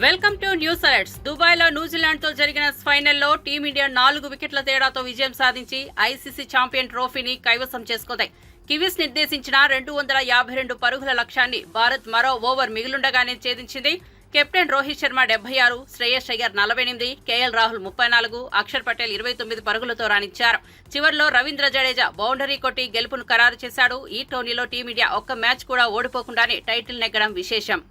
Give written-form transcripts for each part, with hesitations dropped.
Welcome to news alerts. దుబాయ్లో న్యూజిలాండ్తో జరిగిన ఫైనల్లో టీమిండియా 4 వికెట్ల తేడాతో విజయం సాధించి ఐసీసీ ఛాంపియన్ ట్రోఫీని కైవసం చేసుకుంది. కివీస్ నిర్దేశించిన 252 పరుగుల లక్ష్యాన్ని భారత్ మరో ఓవర్ మిగిలుండగానే ఛేదించింది. కెప్టెన్ రోహిత్ శర్మ 76, శ్రేయస్ అయ్యర్ 48, కేఎల్ రాహుల్ 34, అక్షర్ పటేల్ 29 పరుగులతో రాణించారు. చివర్లో రవీంద్ర జడేజా బౌండరీ కొట్టి గెలుపును ఖరారు చేశాడు. ఈ టోర్నీలో టీమిండియా ఒక్క మ్యాచ్ కూడా ఓడిపోకుండానే టైటిల్ నెగ్గడం విశేషం.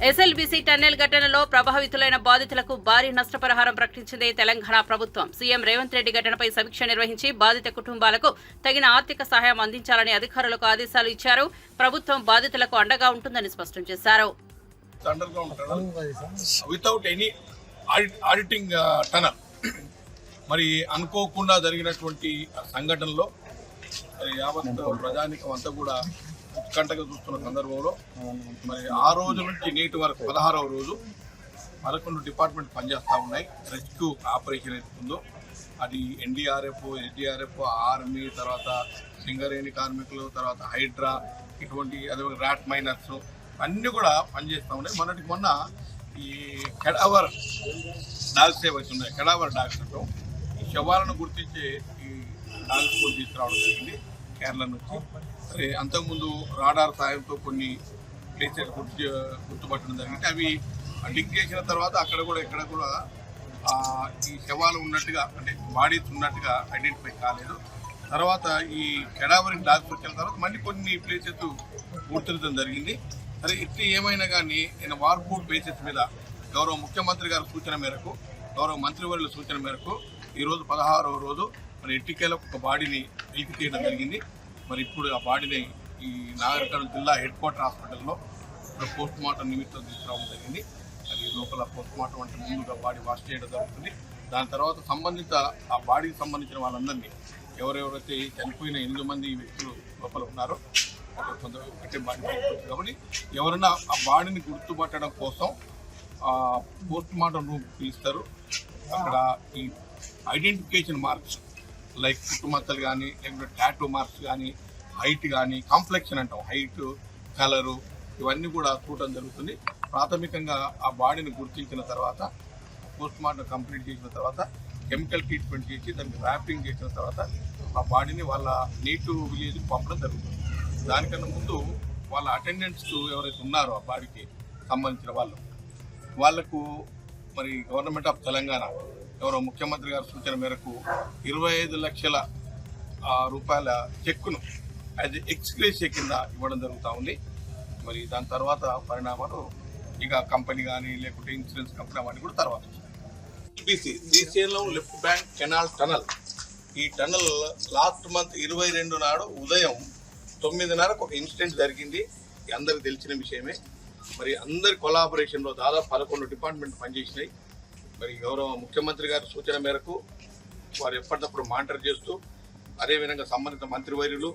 ఎస్ఎల్బీసీ టన్నెల్ ఘటనలో ప్రభావితులైన బాధితులకు భారీ నష్టపరిహారం ప్రకటించింది తెలంగాణ ప్రభుత్వం. సీఎం రేవంత్ రెడ్డి ఘటనపై సమీక్ష నిర్వహించి బాధిత కుటుంబాలకు తగిన ఆర్థిక సహాయం అందించాలని అధికారులకు ఆదేశాలు ఇచ్చారు. ప్రభుత్వం బాధితులకు అండగా ఉంటుందని స్పష్టం చేశారు. మరి అనుకోకుండా జరిగినటువంటి సంఘటనలో యావత్ ప్రజానికం అంతా కూడా ఉత్కంఠగా చూస్తున్న సందర్భంలో మరి ఆ రోజు నుంచి నేటి వరకు 16వ రోజు 11 డిపార్ట్మెంట్ పనిచేస్తూ ఉన్నాయి. రెస్క్యూ ఆపరేషన్ అవుతుందో అది ఎన్డీఆర్ఎఫ్, ఎస్డీఆర్ఎఫ్, ఆర్మీ, తర్వాత సింగరేణి కార్మికులు, తర్వాత హైడ్రా, ఇటువంటి అదే ర్యాట్ మైనర్స్ అన్నీ కూడా పనిచేస్తూ ఉన్నాయి. మొన్న ఈ కెడావర్ డాగ్స్ ఏవైతే ఉన్నాయి, కెడావర్ డాగ్స్ అంటాం, ఈ శవాలను గుర్తించే ఈ డాగ్స్ కూడా తీసుకురావడం జరిగింది కేరళ నుంచి. సరే, అంతకుముందు రాడార్ సాయంతో కొన్ని ప్లేసెస్ గుర్తుపట్టడం జరిగింది. అవి లింక్ చేసిన తర్వాత అక్కడ కూడా ఎక్కడ కూడా ఈ శవాలు ఉన్నట్టుగా, అంటే బాడీస్ ఉన్నట్టుగా ఐడెంటిఫై కాలేదు. తర్వాత ఈ కెడావరింగ్ డాగ్స్ వచ్చిన తర్వాత మళ్ళీ కొన్ని ప్లేసెస్ గుర్తించడం జరిగింది. సరే, ఇట్లా ఏమైనా కానీ నేను వార్ఫుడ్ బేసిస్ మీద గౌరవ ముఖ్యమంత్రి గారి సూచన మేరకు, గౌరవ మంత్రివర్యుల సూచన మేరకు ఈరోజు 16వ రోజు మరి ఎట్టికేలో ఒక బాడీని వెలికి తీయడం జరిగింది. మరి ఇప్పుడు ఆ బాడీని ఈ నాగరికర్నూలు జిల్లా హెడ్ క్వార్టర్ హాస్పిటల్లో పోస్ట్ మార్టం నిమిత్తం తీసుకురావడం జరిగింది. అది లోపల పోస్ట్ మార్టం అంటే ముందుగా బాడీ వాష్ చేయడం జరుగుతుంది. దాని తర్వాత సంబంధిత ఆ బాడీకి సంబంధించిన వాళ్ళందరినీ ఎవరెవరైతే చనిపోయిన 8 మంది వ్యక్తులు లోపల ఉన్నారో కాబట్టి ఎవరైనా ఆ బాడీని గుర్తుపట్టడం కోసం పోస్ట్ మార్టం రూమ్ పిలుస్తారు. అక్కడ ఈ ఐడెంటిఫికేషన్ మార్క్స్ లైక్ పుట్టుమచ్చలు కానీ, లేకపోతే టాటూ మార్క్స్ కానీ, హైట్ కానీ, కాంప్లెక్షన్ అంటాం, హైట్, కలరు, ఇవన్నీ కూడా చూడటం జరుగుతుంది. ప్రాథమికంగా ఆ బాడీని గుర్తించిన తర్వాత పోస్ట్ మార్టం కంప్లీట్ చేసిన తర్వాత కెమికల్ ట్రీట్మెంట్ చేసి దానికి ర్యాపింగ్ చేసిన తర్వాత ఆ బాడీని వాళ్ళ నీటు విలేజ్కి పంపడం జరుగుతుంది. దానికన్నా ముందు వాళ్ళ అటెండెంట్స్ ఎవరైతే ఉన్నారో ఆ బాడీకి సంబంధించిన వాళ్లకు మరి గవర్నమెంట్ ఆఫ్ తెలంగాణ ఎవరో ముఖ్యమంత్రి గారి సూచన మేరకు 25 లక్షల రూపాయల చెక్కును అది ఎక్స్గ్రేషియా కింద ఇవ్వడం జరుగుతూ ఉంది. మరి దాని తర్వాత పరిణామాలు ఇక కంపెనీ కానీ లేకుంటే ఇన్సూరెన్స్ కంపెనీ అవన్నీ కూడా తర్వాత Srisailam left bank canal tunnel, ఈ టనల్ లాస్ట్ మంత్ 22 నాడు ఉదయం 9:30కు ఒక ఇన్సిడెంట్ జరిగింది. అందరికి తెలిసిన విషయమే. మరి అందరి కొలాబరేషన్లో దాదాపు 11 డిపార్ట్మెంట్ పనిచేసినాయి. మరి గౌరవ ముఖ్యమంత్రి గారి సూచన మేరకు వారు ఎప్పటికప్పుడు మానిటర్ చేస్తూ అదేవిధంగా సంబంధిత మంత్రివర్యులు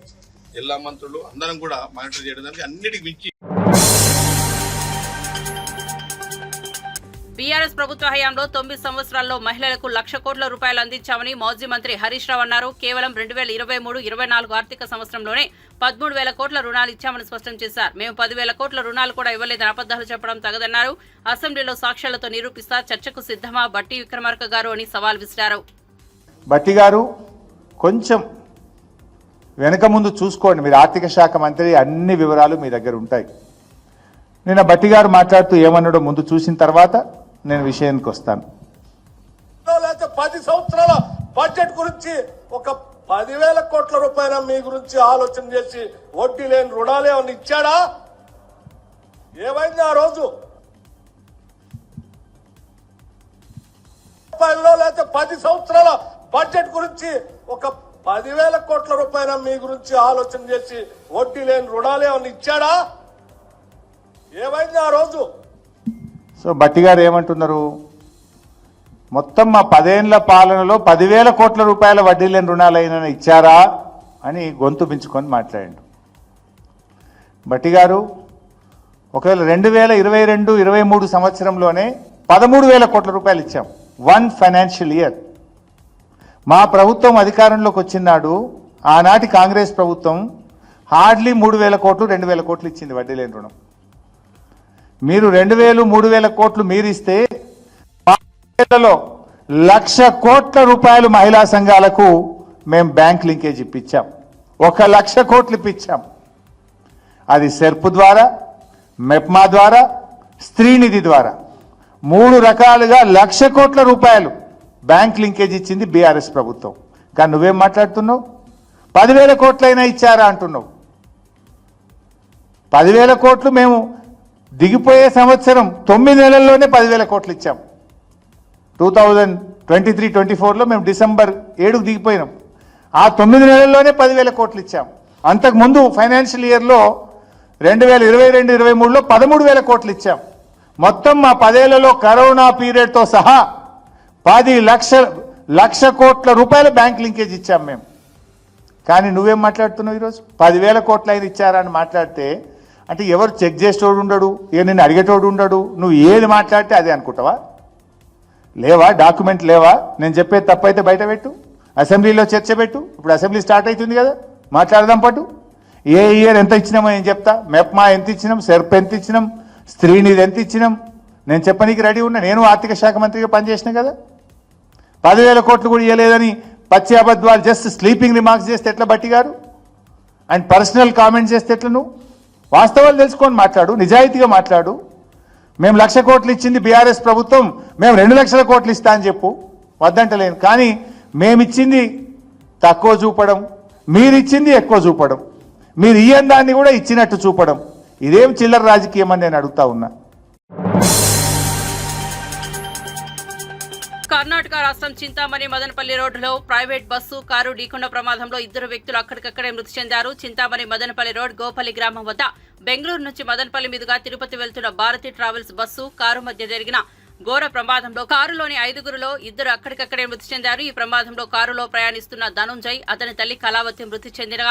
జిల్లా మంత్రులు అందరం కూడా మానిటర్ చేయడం జరిగింది. అన్నిటికి మించి బీఆర్ఎస్ ప్రభుత్వ హయాంలో 9 సంవత్సరాల్లో మహిళలకు 1,00,000 కోట్ల రూపాయలు అందించామని మాజీ మంత్రి హరీష్ రావు అన్నారు. కేవలం 2023-24 ఆర్థిక సంవత్సరంలోనే 13,000 కోట్ల రుణాలు ఇచ్చామని స్పష్టం చేశారు. మేము 10,000 కోట్ల రుణాలు కూడా ఇవ్వలేదని అబద్దాలు చెప్పడం తగదన్నారు. అసెంబ్లీలో సాక్ష్యాలతో నిరూపిస్తా చర్చకు సిద్ధమా బట్టి విక్రమార్క గారు అని సవాల్ విసిరారు. బట్టి గారు కొంచెం వెనక ముందు చూసుకోండి. మీరు ఆర్థిక శాఖ మంత్రి, అన్ని వివరాలు మీ దగ్గర ఉంటాయి. నిన్న బట్టి గారు మాట్లాడుతూ ఏమన్నాడో ముందు చూసిన తర్వాత నేను విషయానికి వస్తాను. 10 సంవత్సరాల బడ్జెట్ గురించి ఒక 10,000 కోట్ల రూపాయల మీ గురించి ఆలోచన చేసి వడ్డీ లేని రుణాలు ఏమన్నా ఇచ్చాడా? ఏమైంది ఆ రోజు? లేకపోతే 10 సంవత్సరాల బడ్జెట్ గురించి ఒక 10,000 కోట్ల రూపాయల మీ గురించి ఆలోచన చేసి వడ్డీ లేని రుణాలు ఏమన్నా ఇచ్చాడా? ఏమైంది ఆ రోజు? సో బట్టి గారు ఏమంటున్నారు, మొత్తం మా 10 ఏళ్ల పాలనలో 10,000 కోట్ల రూపాయల వడ్డీ లేని రుణాలైనా ఇచ్చారా అని గొంతు పెంచుకొని మాట్లాడాడు. బట్టి గారు ఒకవేళ 2022-23 సంవత్సరంలోనే 13,000 కోట్ల రూపాయలు ఇచ్చాం. 1 ఫైనాన్షియల్ ఇయర్. మా ప్రభుత్వం అధికారంలోకి వచ్చినాడు ఆనాటి కాంగ్రెస్ ప్రభుత్వం హార్డ్లీ 3,000 కోట్లు 2,000 కోట్లు ఇచ్చింది వడ్డీ లేని రుణం. మీరు 2,000-3,000 కోట్లు మీరిస్తే 1,00,000 కోట్ల రూపాయలు మహిళా సంఘాలకు మేము బ్యాంక్ లింకేజ్ ఇప్పించాం. 1,00,000 కోట్లు ఇప్పించాం. అది సెర్ప్ ద్వారా, మెప్మా ద్వారా, స్త్రీనిధి ద్వారా 3 రకాలుగా 1,00,000 కోట్ల రూపాయలు బ్యాంక్ లింకేజ్ ఇచ్చింది బీఆర్ఎస్ ప్రభుత్వం. కానీ నువ్వేం మాట్లాడుతున్నావు? 10,000 కోట్లైనా ఇచ్చారా అంటున్నావు. 10,000 కోట్లు మేము దిగిపోయే సంవత్సరం 9 నెలల్లోనే 10,000 కోట్లు ఇచ్చాం. 2023-24లో మేము డిసెంబర్ 7కు దిగిపోయినాం. ఆ 9 నెలల్లోనే 10,000 కోట్లు ఇచ్చాం. అంతకుముందు ఫైనాన్షియల్ ఇయర్లో 2022-23లో 13,000 కోట్లు ఇచ్చాం. మొత్తం మా 10 ఏళ్లలో కరోనా పీరియడ్తో సహా 10,00,000 కోట్ల రూపాయల బ్యాంక్ లింకేజ్ ఇచ్చాం మేము. కానీ నువ్వేం మాట్లాడుతున్నావు ఈరోజు? 10,000 కోట్లు అయినా ఇచ్చారా అని మాట్లాడితే అంటే ఎవరు చెక్ చేసేటోడు ఉండడు, నిన్ను అడిగేటోడు ఉండడు. నువ్వు ఏది మాట్లాడితే అదే అనుకుంటావా? లేవా డాక్యుమెంట్ లేవా? నేను చెప్పేది తప్పైతే బయట పెట్టు, అసెంబ్లీలో చర్చ పెట్టు. ఇప్పుడు అసెంబ్లీ స్టార్ట్ అవుతుంది కదా, మాట్లాడదాం పట్టు. ఏ ఇయర్ ఎంత ఇచ్చినామో నేను చెప్తా. మెప్మా ఎంత ఇచ్చినాం, సెర్ప్ ఎంత ఇచ్చినాం, స్త్రీనిధి ఎంత ఇచ్చినాం నేను చెప్పనీకి రెడీ ఉన్నా. నేను ఆర్థిక శాఖ మంత్రిగా పనిచేసిన కదా. 10,000 కోట్లు కూడా ఇవ్వలేదని పచ్చి అబద్ధాలు జస్ట్ స్లీపింగ్ రిమార్క్స్ చేస్తే ఎట్లా బట్టి గారు? అండ్ పర్సనల్ కామెంట్స్ చేస్తే ఎట్లా? నువ్వు వాస్తవాలు తెలుసుకొని మాట్లాడు, నిజాయితీగా మాట్లాడు. మేము 1,00,000 కోట్లు ఇచ్చింది బీఆర్ఎస్ ప్రభుత్వం, మేము 2,00,000 కోట్లు ఇస్తా అని చెప్పు, వద్దంటలేను. కానీ మేమిచ్చింది తక్కువ చూపడం, మీరిచ్చింది ఎక్కువ చూపడం, మీరు ఇయ్యని దాన్ని కూడా ఇచ్చినట్టు చూపడం, ఇదేం చిల్లర రాజకీయం అని నేను అడుగుతా ఉన్నా. కర్ణాటక రాష్ట్రం చింతామణి మదనపల్లి రోడ్డులో ప్రైవేట్ బస్సు కారు ఢీకొన్న ప్రమాదంలో 2 వ్యక్తులు అక్కడికక్కడే మృతి చెందారు. చింతామణి మదనపల్లి రోడ్ గోపల్లి గ్రామం వద్ద బెంగళూరు నుంచి మదనపల్లి మీదుగా తిరుపతి వెళ్తున్న భారతి ట్రావెల్స్ బస్సు కారు మధ్య జరిగిన ఘోర ప్రమాదంలో కారులోని 5గురిలో 2 అక్కడికక్కడే మృతి చెందారు. ఈ ప్రమాదంలో కారులో ప్రయాణిస్తున్న ధనుంజయ్, అతని తల్లి కళావతి మృతి చెందిన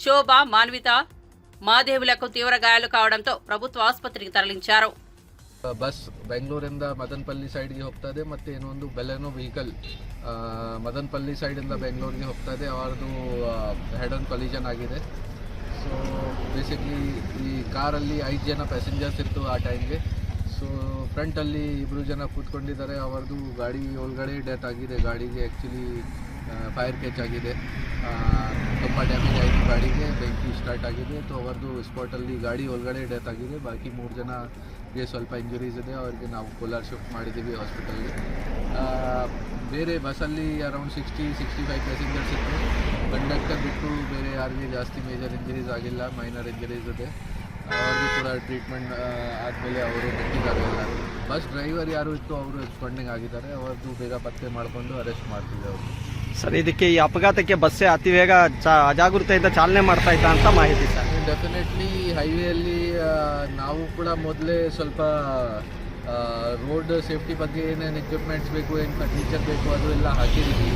శోభ, మాన్విత, మాదేవులకు తీవ్ర గాయాలు కావడంతో ప్రభుత్వ ఆసుపత్రికి తరలించారు. ಬಸ್ ಬೆಂಗಳೂರಿಂದ ಮದನಪಲ್ಲಿ ಸೈಡ್ಗೆ ಹೋಗ್ತಾ ಇದೆ ಮತ್ತು ಇನ್ನೊಂದು ಬೆಲೆನೋ ವೆಹಿಕಲ್ ಮದನಪಲ್ಲಿ ಸೈಡಿಂದ ಬೆಂಗಳೂರಿಗೆ ಹೋಗ್ತಾ ಇದೆ. ಅವರದು ಹೆಡ್ ಆನ್ ಕೊಲಿಷನ್ ಆಗಿದೆ. ಸೊ ಬೇಸಿಕ್ಲಿ ಈ ಕಾರಲ್ಲಿ 5 ಜನ ಪ್ಯಾಸೆಂಜರ್ಸ್ ಇತ್ತು ಆ ಟೈಮ್ಗೆ. ಸೊ ಫ್ರಂಟಲ್ಲಿ 2 ಜನ ಕೂತ್ಕೊಂಡಿದ್ದಾರೆ. ಅವರದು ಗಾಡಿ ಒಳಗಡೆ ಡೆತ್ ಆಗಿದೆ. ಗಾಡಿಗೆ ಆ್ಯಕ್ಚುಲಿ ಫೈರ್ ಕ್ಯಾಚ್ ಆಗಿದೆ, ತುಂಬ ಡ್ಯಾಮೇಜ್ ಆಯಿತು, ಗಾಡಿಗೆ ಬೆಂಕಿ ಸ್ಟಾರ್ಟ್ ಆಗಿದೆ. ಸೊ ಅವರದು ಸ್ಪಾಟಲ್ಲಿ ಗಾಡಿ ಒಳಗಡೆ ಡೆತ್ ಆಗಿದೆ. ಬಾಕಿ 3 ಜನಗೆ ಸ್ವಲ್ಪ ಇಂಜುರೀಸ್ ಇದೆ. ಅವರಿಗೆ ನಾವು ಕೋಲಾರ ಶಿಫ್ಟ್ ಮಾಡಿದ್ದೀವಿ ಹಾಸ್ಪಿಟಲ್ಗೆ. ಬೇರೆ ಬಸ್ಸಲ್ಲಿ ಅರೌಂಡ್ 60-65 ಪ್ಯಾಸೆಂಜರ್ಸ್ ಇತ್ತು. ಕಂಡಕ್ಟರ್ ಬಿಟ್ಟು ಬೇರೆ ಯಾರಿಗೆ ಜಾಸ್ತಿ ಮೇಜರ್ ಇಂಜರೀಸ್ ಆಗಿಲ್ಲ, ಮೈನರ್ ಇಂಜರೀಸ್ ಇದೆ. ಅವ್ರಿಗೂ ಕೂಡ ಟ್ರೀಟ್ಮೆಂಟ್ ಆದಮೇಲೆ ಅವರು ಬಿಟ್ಟಿದ್ದಾರೆ ಎಲ್ಲ. ಬಸ್ ಡ್ರೈವರ್ ಯಾರು ಇತ್ತು ಅವರು ಎಕ್ಸ್ಪಾಂಡಿಂಗ್ ಆಗಿದ್ದಾರೆ. ಅವ್ರದ್ದು ಬೇಗ ಪತ್ತೆ ಮಾಡಿಕೊಂಡು ಅರೆಸ್ಟ್ ಮಾಡ್ತೀವಿ ಅವರು. ಸರ್, ಇದಕ್ಕೆ ಈ ಅಪಘಾತಕ್ಕೆ ಬಸ್ಸೇ ಅತಿ ವೇಗ ಅಜಾಗೃತೆಯಿಂದ ಚಾಲನೆ ಮಾಡ್ತಾ ಇದ್ದ ಅಂತ ಮಾಹಿತಿ ಸರ್. ಡೆಫಿನೆಟ್ಲಿ ಹೈವೇಯಲ್ಲಿ ನಾವು ಕೂಡ ಮೊದಲೇ ಸ್ವಲ್ಪ ರೋಡ್ ಸೇಫ್ಟಿ ಬಗ್ಗೆ ಏನೇನು ಎಕ್ವಿಪ್ಮೆಂಟ್ಸ್ ಬೇಕು, ಏನು ಫರ್ನಿಚರ್ ಬೇಕು ಅದು ಎಲ್ಲ ಹಾಕಿದ್ದೀವಿ.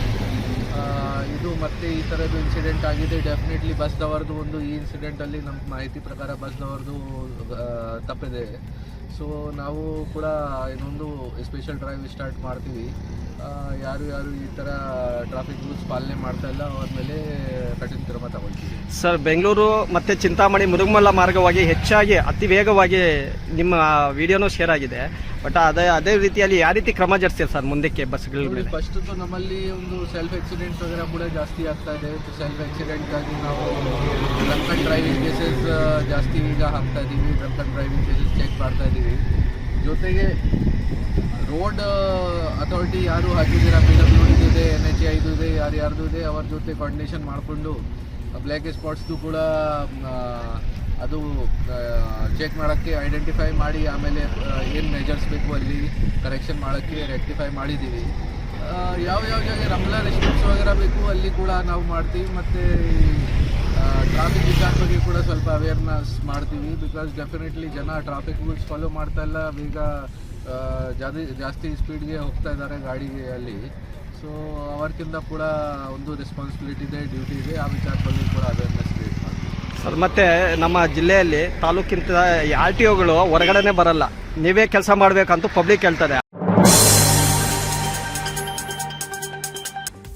ಇದು ಮತ್ತೆ ಈ ಥರದ್ದು ಇನ್ಸಿಡೆಂಟ್ ಆಗಿದೆ. ಡೆಫಿನೆಟ್ಲಿ ಬಸ್ದವ್ರದ್ದು ಒಂದು ಈ ಇನ್ಸಿಡೆಂಟಲ್ಲಿ ನಮ್ಮ ಮಾಹಿತಿ ಪ್ರಕಾರ ಬಸ್ದವ್ರದ್ದು ತಪ್ಪಿದೆ. ಸೊ ನಾವು ಕೂಡ ಇನ್ನೊಂದು ಸ್ಪೆಷಲ್ ಡ್ರೈವ್ ಸ್ಟಾರ್ಟ್ ಮಾಡ್ತೀವಿ. ಯಾರು ಈ ಥರ ಟ್ರಾಫಿಕ್ ರೂಲ್ಸ್ ಪಾಲನೆ ಮಾಡ್ತಾ ಇಲ್ಲ ಅವ್ರ ಮೇಲೆ ಕಠಿಣ ಕ್ರಮ ತಗೊಳ್ತೀವಿ. ಸರ್, ಬೆಂಗಳೂರು ಮತ್ತು ಚಿಂತಾಮಣಿ ಮುರುಗಮಲ್ಲ ಮಾರ್ಗವಾಗಿ ಹೆಚ್ಚಾಗಿ ಅತಿ ವೇಗವಾಗಿ ನಿಮ್ಮ ವಿಡಿಯೋನೂ ಶೇರ್ ಆಗಿದೆ. ಬಟ್ ಅದೇ ರೀತಿಯಲ್ಲಿ ಯಾವ ರೀತಿ ಕ್ರಮ ಜರುಗಿಸ್ತೀರಿ ಸರ್ ಮುಂದಕ್ಕೆ ಬಸ್ಗಳ ಮೇಲೆ? ಫಸ್ಟ್ ನಮ್ಮಲ್ಲಿ ಒಂದು ಸೆಲ್ಫ್ ಆಕ್ಸಿಡೆಂಟ್ಸ್ ವಗೇರೆ ಕೂಡ ಜಾಸ್ತಿ ಆಗ್ತಾ ಇದೆ. ಸೆಲ್ಫ್ ಆಕ್ಸಿಡೆಂಟ್ಗಾಗಿ ನಾವು ಡ್ರಂಕ್ ಆ್ಯಂಡ್ ಡ್ರೈವಿಂಗ್ ಕೇಸಸ್ ಜಾಸ್ತಿ ಈಗ ಹಾಕ್ತಾ ಇದ್ದೀವಿ. Drunk and driving cases check ಮಾಡ್ತಾ ಇದ್ದೀವಿ. ಜೊತೆಗೆ ರೋಡ್ ಅಥಾರಿಟಿ ಯಾರು ಹಾಕಿದ್ದೀರಾ, PWD ಇದೆ, NHAI ಇದೆ, ಯಾರ್ಯಾರ್ದು ಇದೆ ಅವ್ರ ಜೊತೆ ಕೋಆರ್ಡಿನೇಷನ್ ಮಾಡಿಕೊಂಡು ಬ್ಲ್ಯಾಕ್ ಸ್ಪಾಟ್ಸ್ದು ಕೂಡ ಅದು ಚೆಕ್ ಮಾಡೋಕ್ಕೆ ಐಡೆಂಟಿಫೈ ಮಾಡಿ ಆಮೇಲೆ ಏನು ಮೆಜರ್ಸ್ ಬೇಕು ಅಲ್ಲಿ ಕರೆಕ್ಷನ್ ಮಾಡೋಕ್ಕೆ ರೆಕ್ಟಿಫೈ ಮಾಡಿದ್ದೀವಿ. ಯಾವ ಜಾಗ ರಮ್ಲಾ ರೆಸ್ಟ್ರಿಕ್ಟ್ಸ್ ವಗೇರೆ ಬೇಕು ಅಲ್ಲಿ ಕೂಡ ನಾವು ಮಾಡ್ತೀವಿ. ಮತ್ತು ಟ್ರಾಫಿಕ್ ವಿಚಾರ ಬಗ್ಗೆ ಕೂಡ ಸ್ವಲ್ಪ ಅವೇರ್ನೆಸ್ ಮಾಡ್ತೀವಿ. ಬಿಕಾಸ್ ಡೆಫಿನೆಟ್ಲಿ ಜನ ಟ್ರಾಫಿಕ್ ರೂಲ್ಸ್ ಫಾಲೋ ಮಾಡ್ತಾ ಇಲ್ಲ, ಬೇಗ ಜಾಸ್ತಿ ಸ್ಪೀಡ್ಗೆ ಹೋಗ್ತಾ ಇದ್ದಾರೆ ಗಾಡಿಗೆ ಅಲ್ಲಿ. ಸೊ ಅವರಿಗಿಂತ ಕೂಡ ಒಂದು ರೆಸ್ಪಾನ್ಸಿಬಿಲಿಟಿ ಇದೆ, ಡ್ಯೂಟಿ ಇದೆ. ಆ ವಿಚಾರ ಬಗ್ಗೆ ಕೂಡ ಅವೇರ್ನೆಸ್ ಕ್ರಿಯೇಟ್ ಮಾಡ್ತೀವಿ ಸರ್. ಮತ್ತು ನಮ್ಮ ಜಿಲ್ಲೆಯಲ್ಲಿ ತಾಲೂಕಿಂತ RTOಗಳು ಹೊರಗಡೆನೇ ಬರಲ್ಲ, ನೀವೇ ಕೆಲಸ ಮಾಡಬೇಕಂತೂ ಪಬ್ಲಿಕ್ ಹೇಳ್ತಾರೆ.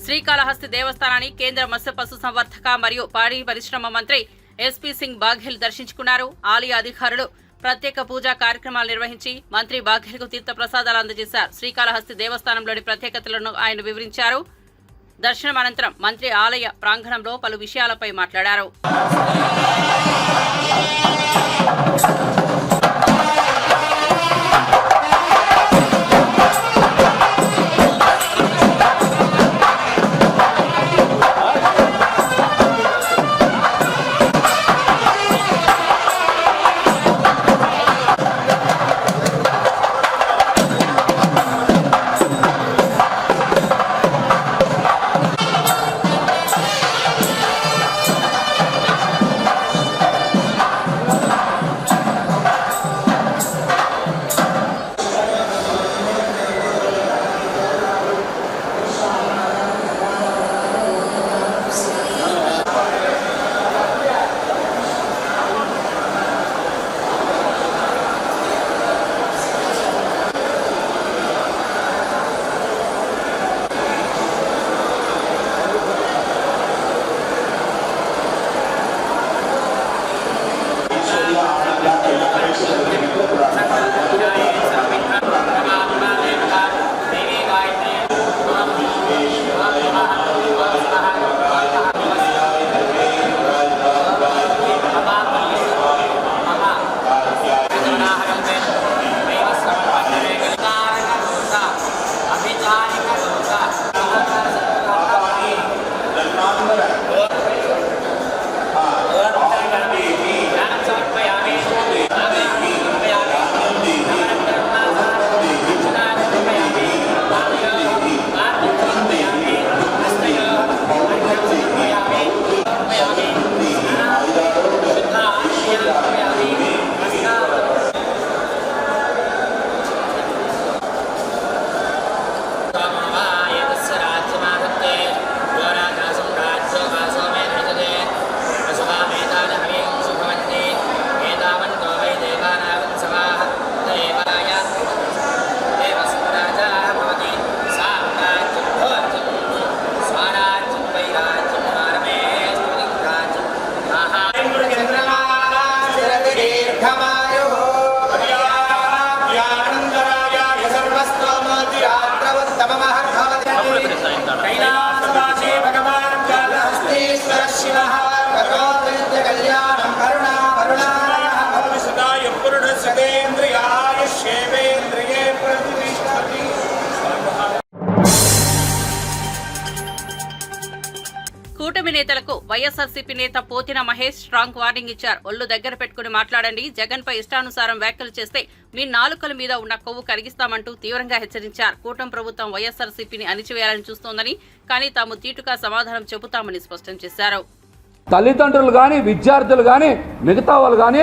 శ్రీకాళహస్తి దేవస్థానాన్ని కేంద్ర మత్స్య పశు సంవర్ధక మరియు పాడి పరిశ్రమ మంత్రి ఎస్పీ సింగ్ బాఘెల్ దర్శించుకున్నారు. ఆలయ అధికారులు ప్రత్యేక పూజా కార్యక్రమాలు నిర్వహించి మంత్రి బాఘెల్ కు తీర్థ ప్రసాదాలు అందజేశారు. శ్రీకాళహస్తి దేవస్థానంలోని ప్రత్యేకతలను ఆయన వివరించారు. దర్శనం అనంతరం మంత్రి ఆలయ ప్రాంగణంలో పలు విషయాలపై మాట్లాడారు. కూటమి నేతలకు వైఎస్ఆర్సీపీ నేత పోతిన మహేష్ స్ట్రాంగ్ వార్నింగ్ ఇచ్చారు. ఒళ్ళు దగ్గర పెట్టుకుని మాట్లాడండి, జగన్ పై ఇష్టానుసారం వ్యాఖ్యలు చేస్తే మీ నాలుకల మీద ఉన్న కొవ్వు కరిగిస్తామంటూ తీవ్రంగా హెచ్చరించారు. కూటమి ప్రభుత్వం వైఎస్ఆర్సీపీని అణిచివేయాలని చూస్తోందని, కానీ తాము తీటుగా సమాధానం చెబుతామని స్పష్టం చేశారు. తల్లిదండ్రులు కానీ విద్యార్థులు కానీ మిగతా వాళ్ళు కానీ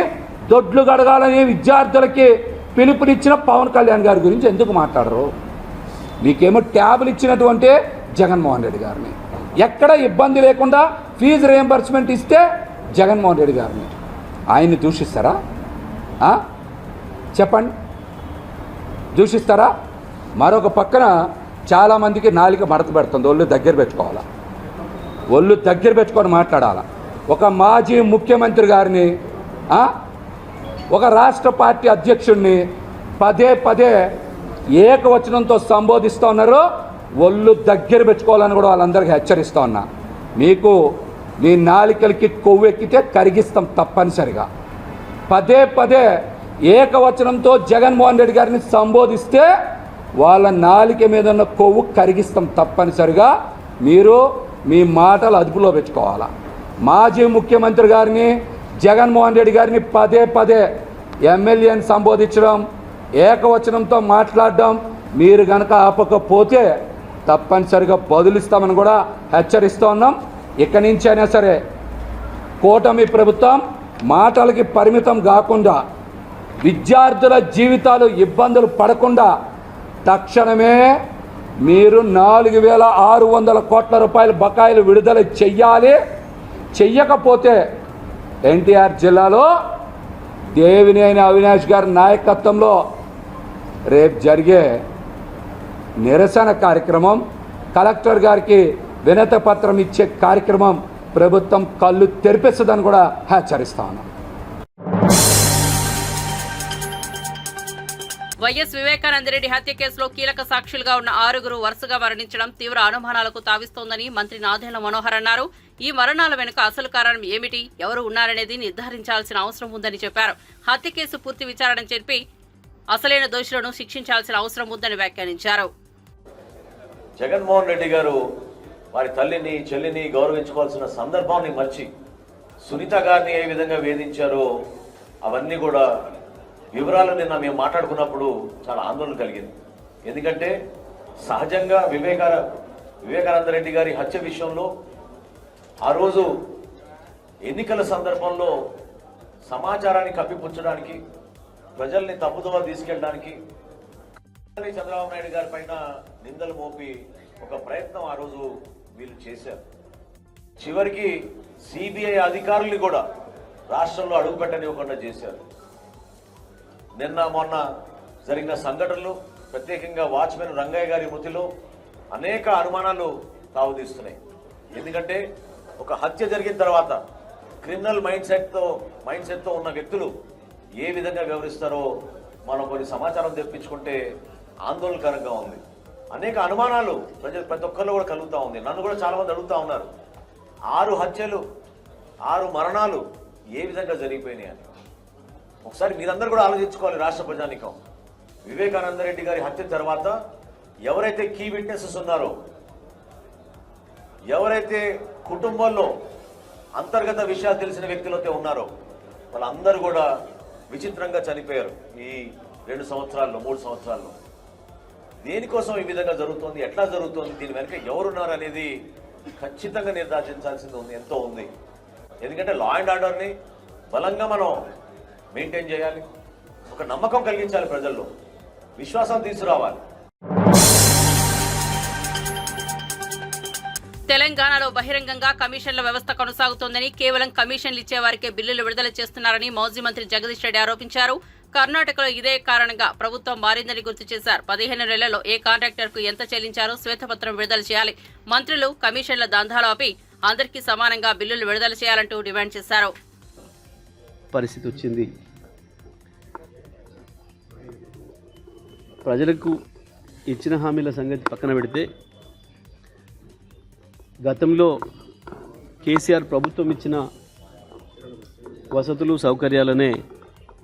దొడ్లు గడగాలని విద్యార్థులకి పిలుపునిచ్చిన పవన్ కళ్యాణ్ గారి గురించి ఎందుకు మాట్లాడరు? మీకేమో ట్యాబులు ఇచ్చినటువంటి జగన్మోహన్ రెడ్డి గారిని, ఎక్కడ ఇబ్బంది లేకుండా ఫీజు రియంబర్స్మెంట్ ఇస్తే జగన్మోహన్ రెడ్డి గారిని ఆయన్ని దూషిస్తారా? చెప్పండి, దూషిస్తారా? మరొక పక్కన చాలామందికి నాలిక మడత పెడుతుంది. ఒళ్ళు దగ్గర పెట్టుకోవాలా, ఒళ్ళు దగ్గర పెట్టుకొని మాట్లాడాలా. ఒక మాజీ ముఖ్యమంత్రి గారిని, ఒక రాష్ట్ర పార్టీ అధ్యక్షుడిని పదే పదే ఏకవచనంతో సంబోధిస్తూ ఉన్నారు. ఒళ్ళు దగ్గర పెట్టుకోవాలని కూడా వాళ్ళందరికీ హెచ్చరిస్తూ ఉన్నా. మీకు మీ నాలికలకి కొవ్వెక్కితే కరిగిస్తాం తప్పనిసరిగా. పదే పదే ఏకవచనంతో జగన్మోహన్ రెడ్డి గారిని సంబోధిస్తే వాళ్ళ నాలిక మీద ఉన్న కొవ్వు కరిగిస్తాం తప్పనిసరిగా. మీరు మీ మాటలు అదుపులో పెట్టుకోవాలా. మాజీ ముఖ్యమంత్రి గారిని జగన్మోహన్ రెడ్డి గారిని పదే పదే ఎమ్మెల్యేని సంబోధించడం, ఏకవచనంతో మాట్లాడడం మీరు కనుక ఆపకపోతే తప్పనిసరిగా బదులిస్తామని కూడా హెచ్చరిస్తూ ఉన్నాం. ఇక్కడి నుంచి అయినా సరే కూటమి ప్రభుత్వం మాటలకి పరిమితం కాకుండా, విద్యార్థుల జీవితాలు ఇబ్బందులు పడకుండా తక్షణమే మీరు 4,600 కోట్ల రూపాయల బకాయిలు విడుదల చెయ్యాలి. చెయ్యకపోతే ఎన్టీఆర్ జిల్లాలో దేవినేని అవినాష్ గారి నాయకత్వంలో రేపు జరిగే నిరసన కార్యక్రమం, కలెక్టర్ గారికి వినతి పత్రం ఇచ్చే కార్యక్రమం ప్రభుత్వం కళ్ళు తెరిపిస్తుందని కూడా హెచ్చరిస్తా ఉన్నాం. వైఎస్ వివేకానందరెడ్డి హత్య కేసులో కీలక సాక్షులుగా ఉన్న 6గురు వరుసగా మరణించడం తీవ్ర అనుమానాలకు తావిస్తోందని మంత్రి నాదెండ్ల మనోహర్ అన్నారు. ఈ మరణాల వెనుక అసలు కారణం ఏమిటి, ఎవరు ఉన్నారనేది నిర్ధారించాల్సిన అవసరం ఉందని చెప్పారు. హత్య కేసు పూర్తి విచారణ జరిపి అసలైన దోషులను శిక్షించాల్సిన అవసరం ఉందని వ్యాఖ్యానించారు. జగన్మోహన్ రెడ్డి గారు వారి తల్లిని చెల్లిని గౌరవించుకోవాల్సిన సందర్భాన్ని మర్చి సునీత గారిని ఏ విధంగా వేధించారో అవన్నీ కూడా వివరాలు నిన్న మేము మాట్లాడుకున్నప్పుడు చాలా ఆందోళన కలిగింది. ఎందుకంటే సహజంగా వివేకానంద రెడ్డి గారి హత్య విషయంలో ఆ రోజు ఎన్నికల సందర్భంలో సమాచారాన్ని కప్పిపుచ్చడానికి, ప్రజల్ని తప్పుదోవ తీసుకెళ్ళడానికి చంద్రబాబు నాయుడు గారి పైన నిందలు మోపి ఒక ప్రయత్నం ఆ రోజు వీళ్ళు చేశారు. చివరికి సిబిఐ అధికారుల్ని కూడా రాష్ట్రంలో అడుగుపెట్టనివ్వకుండా చేశారు. నిన్న మొన్న జరిగిన సంఘటనలు, ప్రత్యేకంగా వాచ్మెన్ రంగయ్య గారి మృతిలో అనేక అనుమానాలు తావుతీస్తున్నాయి. ఎందుకంటే ఒక హత్య జరిగిన తర్వాత క్రిమినల్ మైండ్ సెట్తో ఉన్న వ్యక్తులు ఏ విధంగా వ్యవహరిస్తారో మనం కొన్ని సమాచారం తెప్పించుకుంటే ఆందోళనకరంగా ఉంది. అనేక అనుమానాలు ప్రతి ఒక్కరిలో కూడా కలుగుతూ ఉంది. నన్ను కూడా చాలా మంది అడుగుతూ ఉన్నారు, 6 హత్యలు 6 మరణాలు ఏ విధంగా జరిగిపోయినాయి అని. ఒకసారి మీరందరూ కూడా ఆలోచించుకోవాలి. రాష్ట్ర ప్రజానీకం వివేకానంద రెడ్డి గారి హత్య తర్వాత ఎవరైతే కీ విట్నెసెస్ ఉన్నారో, ఎవరైతే కుటుంబంలో అంతర్గత విషయాలు తెలిసిన వ్యక్తులైతే ఉన్నారో వాళ్ళందరూ కూడా విచిత్రంగా చనిపోయారు ఈ 2 సంవత్సరాల్లో 3 సంవత్సరాల్లో. దేనికోసం ఈ విధంగా జరుగుతోంది, ఎట్లా జరుగుతోంది, దీని వెనక ఎవరున్నారు అనేది ఖచ్చితంగా నిర్ధారించాల్సింది ఉంది, ఎంతో ఉంది. ఎందుకంటే లా అండ్ ఆర్డర్ని బలంగా మనం మెయింటైన్ చేయాలి, ఒక నమ్మకం కలిగించాలి, ప్రజల్లో విశ్వాసం తీసుకురావాలి. తెలంగాణలో బహిరంగంగా కమిషన్ల వ్యవస్థ కొనసాగుతోందని, కేవలం కమిషన్లు ఇచ్చే వారికే బిల్లులు విడుదల చేస్తున్నారని మాజీ మంత్రి జగదీష్ రెడ్డి ఆరోపించారు. కర్ణాటకలో ఇదే కారణంగా ప్రభుత్వం మారిందని గుర్తు చేశారు. 15 నెలల్లో ఏ కాంట్రాక్టర్కు ఎంత చెల్లించారో శ్వేతపత్రం విడుదల చేయాలి. మంత్రులు కమిషన్ల దందాలు ఆపి అందరికీ సమానంగా బిల్లులు విడుదల చేయాలంటూ డిమాండ్ చేశారు. పరిస్థితి వచ్చింది. ప్రజలకు ఇచ్చిన హామీల సంగతి పక్కన పెడితే, గతంలో కేసీఆర్ ప్రభుత్వం ఇచ్చిన వసతులు సౌకర్యాలనే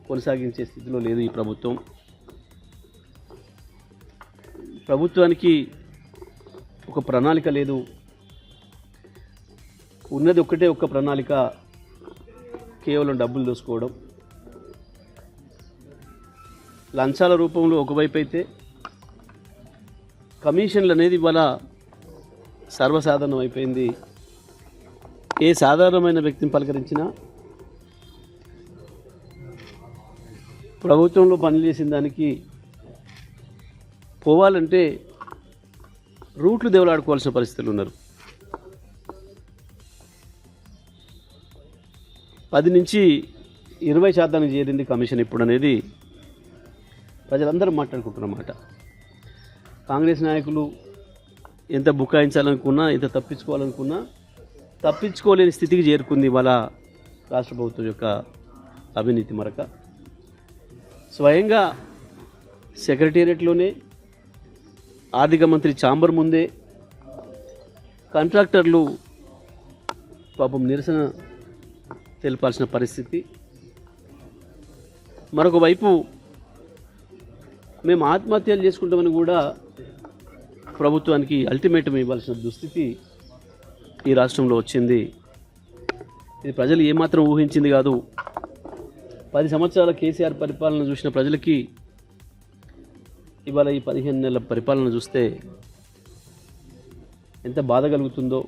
కొనసాగించే స్థితిలో లేదు ఈ ప్రభుత్వం. ప్రభుత్వానికి ఒక ప్రణాళిక లేదు. ఉన్నది ఒక్క ప్రణాళిక, కేవలం డబ్బులు దోసుకోవడం. లంచాల రూపంలో ఒకవైపు అయితే కమిషన్లు అనేది ఇవాళ సర్వసాధారణం అయిపోయింది. ఏ సాధారణమైన వ్యక్తిని పలకరించినా ప్రభుత్వంలో పనిచేసిన దానికి పోవాలంటే రూట్లు దేవులాడుకోవాల్సిన పరిస్థితులు ఉన్నారు. 10 నుంచి 20% చేరింది కమిషన్ ఇప్పుడు అనేది ప్రజలందరూ మాట్లాడుకుంటున్నమాట. కాంగ్రెస్ నాయకులు ఎంత బుకాయించాలనుకున్నా, ఎంత తప్పించుకోవాలనుకున్నా తప్పించుకోలేని స్థితికి చేరుకుంది ఇవాళ రాష్ట్ర ప్రభుత్వం యొక్క అవినీతి మరక. స్వయంగా సెక్రటేరియట్లోనే, ఆర్థిక మంత్రి ఛాంబర్ ముందే కాంట్రాక్టర్లు పాపం నిరసన తెలపాల్సిన పరిస్థితి. మరొక వైపు మేము ఆత్మహత్యలు చేసుకుంటామని కూడా ప్రభుత్వానికి అల్టిమేటం ఇవ్వాల్సిన దుస్థితి ఈ రాష్ట్రంలో వచ్చింది. ఇది ప్రజలు ఏమాత్రం ఊహించింది కాదు. 10 సంవత్సరాల కేసీఆర్ పరిపాలన చూసిన ప్రజలకి ఇవాళ ఈ 15 నెలల పరిపాలన చూస్తే ఎంత బాధ కలుగుతుందో,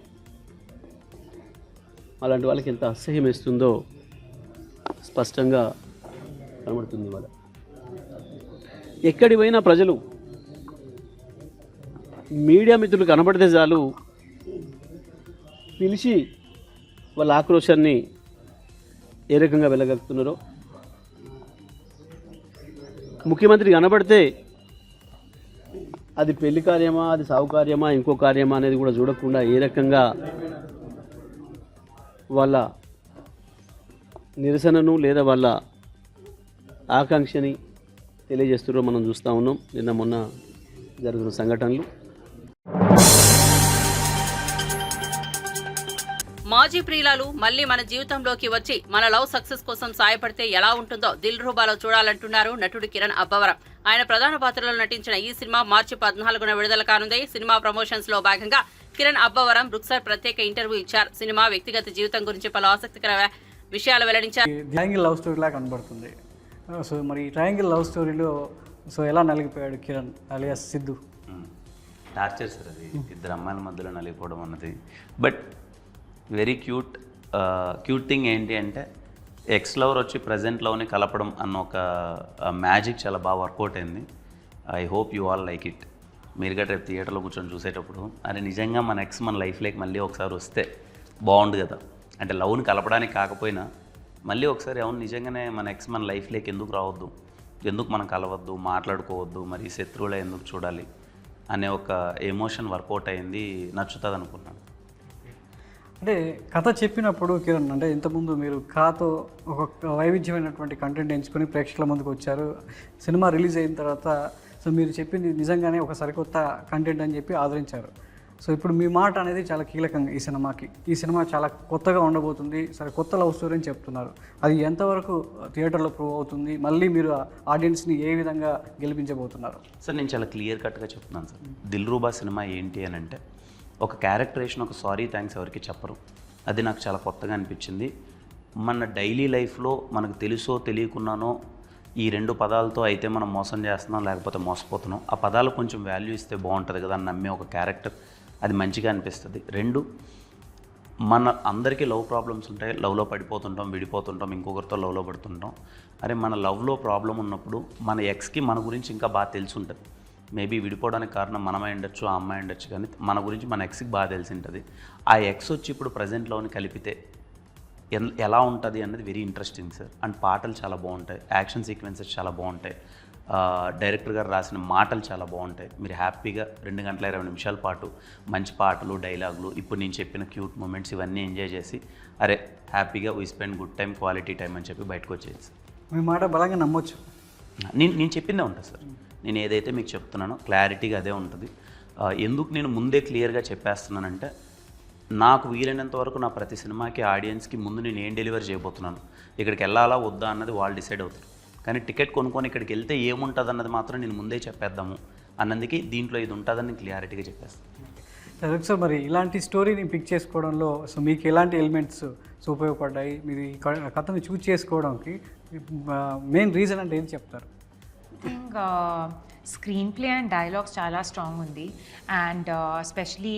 అలాంటి వాళ్ళకి ఎంత అసహ్యం వేస్తుందో స్పష్టంగా కనబడుతుంది. ఇవాళ ఎక్కడి పోయినా ప్రజలు, మీడియా మిత్రులు కనబడితే చాలు పిలిచి వాళ్ళ ఆక్రోశాన్ని ఏ రకంగా వెళ్ళగలుగుతున్నారో, ముఖ్యమంత్రి కనబడితే అది పెళ్లి కార్యమా, అది సాగు కార్యమా, ఇంకో కార్యమా అనేది కూడా చూడకుండా ఏ రకంగా వాళ్ళ నిరసనను లేదా వాళ్ళ ఆకాంక్షని తెలియజేస్తున్నారో మనం చూస్తూ ఉన్నాం. నిన్న మొన్న జరుగుతున్న సంఘటనలు. మాజీ ప్రియులాలు మళ్లీ మన జీవితంలోకి వచ్చి మన లవ్ సక్సెస్ కోసం సాయపడితే ఎలా ఉంటుందో దిల్రూబాలో చూడాలంటున్నారు నటుడు కిరణ్ అబ్బవరం. ఆయన ప్రధాన పాత్రలో నటించిన ఈ సినిమా మార్చి 14న విడుదల కానుంది. సినిమా ప్రమోషన్స్ లో భాగంగా కిరణ్ అబ్బవరం రుక్సార్ ప్రత్యేక ఇంటర్వ్యూ ఇచ్చారు. సినిమా వ్యక్తిగత జీవితం గురించి పలు ఆసక్తికర విషయాలు వెల్లడించారు. ట్రయాంగిల్ లవ్ స్టోరీ లాగా కనబడుతుంది. సో మరి ఈ ట్రయాంగిల్ లవ్ స్టోరీలో సో ఎలా నలిగిపోయాడు Kiran alias Siddhu? Torture sir అది, ఇద్దరు అమ్మాయిల మధ్యలో నలిగిపోవడం అన్నది. బట్ వెరీ క్యూట్ థింగ్ ఏంటి అంటే ఎక్స్ లవర్ వచ్చి ప్రజెంట్ లవ్ని కలపడం అన్న ఒక మ్యాజిక్ చాలా బాగా వర్కౌట్ అయింది. I hope you all like it. మీరు గట్రా రేపు థియేటర్లో కూర్చొని చూసేటప్పుడు అరే నిజంగా మన ఎక్స్ మన లైఫ్లోకి మళ్ళీ ఒకసారి వస్తే బాగుండు కదా, అంటే లవ్ని కలపడానికి కాకపోయినా మళ్ళీ ఒకసారి అవును నిజంగానే మన ఎక్స్ మన లైఫ్లోకి ఎందుకు రావద్దు, ఎందుకు మనం కలవద్దు, మాట్లాడుకోవద్దు, మరి శత్రువులే ఎందుకు చూడాలి అనే ఒక ఎమోషన్ వర్కౌట్ అయింది. నచ్చుతుంది అనుకున్నాను. అంటే కథ చెప్పినప్పుడు కిరణ్ అంటే ఇంతకుముందు మీరు కథతో ఒక వైవిధ్యమైనటువంటి కంటెంట్ ఎంచుకొని ప్రేక్షకుల ముందుకు వచ్చారు. సినిమా రిలీజ్ అయిన తర్వాత సో మీరు చెప్పింది నిజంగానే ఒక సరికొత్త కంటెంట్ అని చెప్పి ఆదరించారు. సో ఇప్పుడు మీ మాట అనేది చాలా కీలకంగా ఈ సినిమాకి. ఈ సినిమా చాలా కొత్తగా ఉండబోతుంది, సరే కొత్త లవ్ స్టోరీ అని చెప్తున్నారు. అది ఎంతవరకు థియేటర్లో ప్రూవ్ అవుతుంది? మళ్ళీ మీరు ఆడియన్స్ని ఏ విధంగా గెలిపించబోతున్నారు? సార్ నేను చాలా క్లియర్ కట్గా చెప్తున్నాను సార్. దిల్రూబా సినిమా ఏంటి అని అంటే ఒక క్యారెక్టరేషన్, ఒక సారీ థ్యాంక్స్ ఎవరికి చెప్పరు. అది నాకు చాలా కొత్తగా అనిపించింది. మన డైలీ లైఫ్లో మనకు తెలుసో తెలియకున్నానో ఈ 2 పదాలతో అయితే మనం మోసం చేస్తున్నాం, లేకపోతే మోసపోతున్నాం. ఆ పదాలు కొంచెం వాల్యూ ఇస్తే బాగుంటుంది కదా అని నమ్మే ఒక క్యారెక్టర్, అది మంచిగా అనిపిస్తుంది. 2, మన అందరికీ లవ్ ప్రాబ్లమ్స్ ఉంటాయి, లవ్లో పడిపోతుంటాం, విడిపోతుంటాం, ఇంకొకరితో లవ్లో పడుతుంటాం. అరే మన లవ్లో ప్రాబ్లం ఉన్నప్పుడు మన ఎక్స్కి మన గురించి ఇంకా బాగా తెలిసి ఉంటుంది. మేబీ విడిపోవడానికి కారణం మనమై ఉండొచ్చు, ఆ అమ్మాయి ఉండొచ్చు, కానీ మన గురించి మన ఎక్స్కి బాగా తెలిసి ఉంటుంది. ఆ ఎక్స్ వచ్చి ఇప్పుడు ప్రజెంట్లోని కలిపితే ఎలా ఉంటుంది అన్నది వెరీ ఇంట్రెస్టింగ్ సార్. అండ్ పాటలు చాలా బాగుంటాయి, యాక్షన్ సీక్వెన్సెస్ చాలా బాగుంటాయి, డైరెక్టర్ గారు రాసిన మాటలు చాలా బాగుంటాయి. మీరు హ్యాపీగా 2 గంటల 20 నిమిషాల పాటు మంచి పాటలు, డైలాగులు, ఇప్పుడు నేను చెప్పిన క్యూట్ మూమెంట్స్ ఇవన్నీ ఎంజాయ్ చేసి అరే హ్యాపీగా we spend good time, quality time అని చెప్పి బయటకు వచ్చేది సార్. మీ మాట బలంగా నమ్మొచ్చు. నేను చెప్పిందే ఉంటుంది సార్. నేను ఏదైతే మీకు చెప్తున్నానో క్లారిటీగా అదే ఉంటుంది. ఎందుకు నేను ముందే క్లియర్గా చెప్పేస్తున్నానంటే నాకు వీలైనంత వరకు నా ప్రతి సినిమాకి ఆడియన్స్కి ముందు నేను ఏం డెలివరీ చేయబోతున్నాను, ఇక్కడికి వెళ్ళాలా వద్దా అన్నది వాళ్ళు డిసైడ్ అవుతారు. కానీ టికెట్ కొనుక్కొని ఇక్కడికి వెళ్తే ఏముంటుంది అన్నది మాత్రం నేను ముందే చెప్పేద్దాము అన్నందుకే దీంట్లో ఇది ఉంటుందని క్లియారిటీగా చెప్పేస్తాను. సార్ మరి ఇలాంటి స్టోరీని పిక్ చేసుకోవడంలో సో మీకు ఎలాంటి ఎలిమెంట్స్ ఉపయోగపడ్డాయి, మీరు ఈ కథను చూస్ చేసుకోవడానికి మెయిన్ రీజన్ అంటే ఏం చెప్తారు? Think screen play and dialogues చాలా స్ట్రాంగ్ ఉంది. And especially